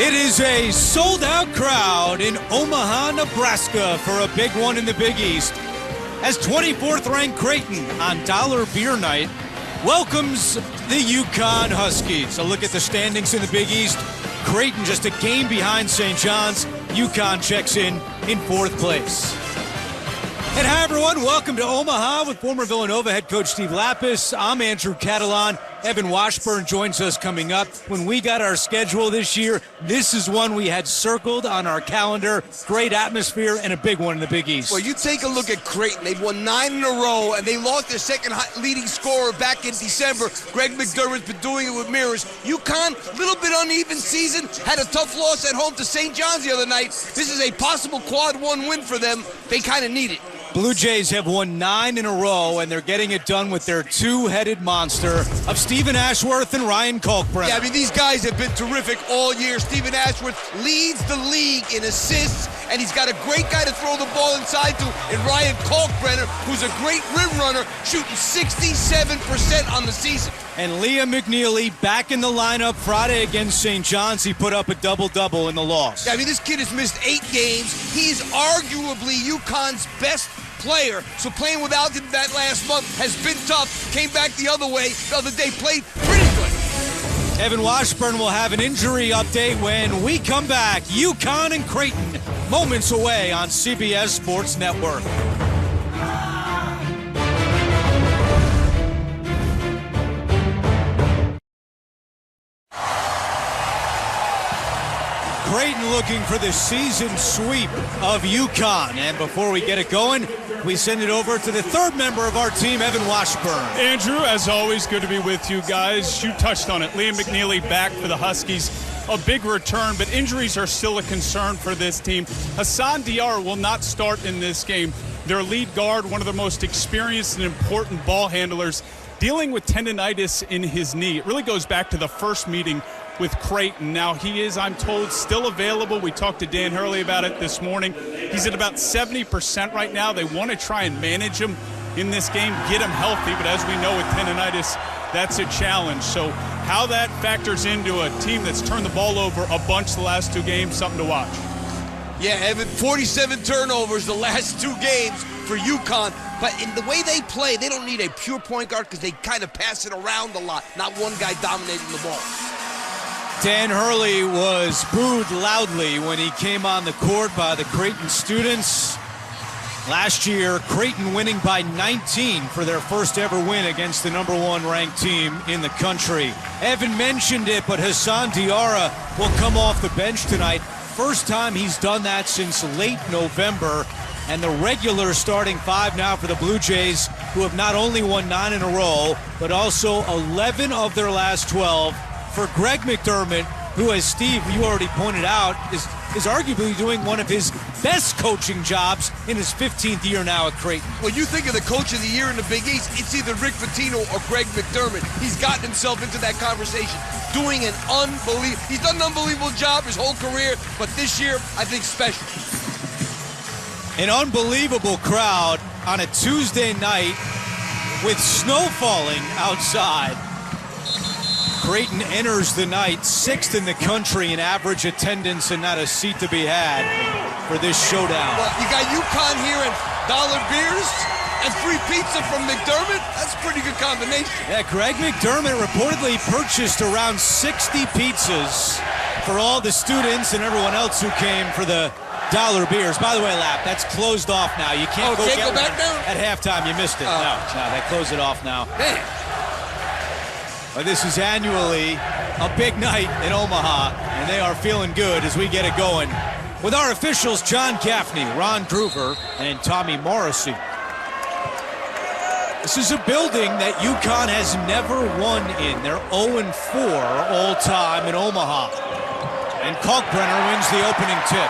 It is a sold-out crowd in Omaha, Nebraska for a big one in the Big East as 24th-ranked Creighton on Dollar Beer Night welcomes the UConn Huskies. A look at the standings in the Big East. Creighton just a game behind St. John's. UConn checks in fourth place. And hi, everyone. Welcome to Omaha with former Villanova head coach Steve Lapis. I'm Andrew Catalan. Evan Washburn joins us coming up. When we got our schedule this year, this is one we had circled on our calendar. Great atmosphere and a big one in the Big East. Well, you take a look at Creighton. They've won 9 in a row, and they lost their second leading scorer back in December. Greg McDermott's been doing it with mirrors. UConn, a little bit uneven season, had a tough loss at home to St. John's the other night. This is a possible quad one win for them. They kind of need it. Blue Jays have won 9 in a row, and they're getting it done with their two-headed monster of Stephen Ashworth and Ryan Kalkbrenner. Yeah, I mean, these guys have been terrific all year. Stephen Ashworth leads the league in assists, and he's got a great guy to throw the ball inside to in Ryan Kalkbrenner, who's a great rim runner, shooting 67% on the season. And Liam McNeely back in the lineup Friday against St. John's. He put up a double-double in the loss. Yeah, I mean, this kid has missed 8 games. He's arguably UConn's best player, so playing without him that last month has been tough. Came back the other way the other day, played pretty good. Evan Washburn will have an injury update when we come back. UConn and Creighton, moments away on CBS Sports Network. Creighton looking for the season sweep of UConn. And before we get it going, we send it over to the third member of our team, Evan Washburn. Andrew, as always, good to be with you guys. You touched on it. Liam McNeely back for the Huskies. A big return, but injuries are still a concern for this team. Hassan Diarra will not start in this game. Their lead guard, one of the most experienced and important ball handlers, dealing with tendonitis in his knee. It really goes back to the first meeting with Creighton. Now, he is, I'm told, still available. We talked to Dan Hurley about it this morning. He's at about 70% right now. They want to try and manage him in this game, get him healthy, but as we know with tendonitis, that's a challenge. So how that factors into a team that's turned the ball over a bunch the last 2 games, something to watch. Yeah, Evan, 47 turnovers the last 2 games for UConn. But in the way they play, they don't need a pure point guard because they kind of pass it around a lot, not one guy dominating the ball. Dan Hurley was booed loudly when he came on the court by the Creighton students. Last year, Creighton winning by 19 for their first ever win against the #1 ranked team in the country. Evan mentioned it, but Hassan Diarra will come off the bench tonight. First time he's done that since late November. And the regular starting 5 now for the Blue Jays, who have not only won 9 in a row, but also 11 of their last 12. For Greg McDermott, who, as Steve, you already pointed out, is arguably doing one of his best coaching jobs in his 15th year now at Creighton. When you think of the coach of the year in the Big East, it's either Rick Pitino or Greg McDermott. He's gotten himself into that conversation, doing an he's done an unbelievable job his whole career, but this year, I think special. An unbelievable crowd on a Tuesday night with snow falling outside. Creighton enters the night 6th in the country in average attendance and not a seat to be had for this showdown. Well, you got UConn here and dollar beers and free pizza from McDermott. That's a pretty good combination. Yeah, Greg McDermott reportedly purchased around 60 pizzas for all the students and everyone else who came for the dollar beers. By the way, Lap, that's closed off now. You can't go back now? At halftime. You missed it. No, they closed it off now. Man. But this is annually a big night in Omaha, and they are feeling good as we get it going with our officials John Gaffney, Ron Groover, and Tommy Morrissey. This is a building that UConn has never won in. They're 0-4 all time in Omaha. And Kalkbrenner wins the opening tip.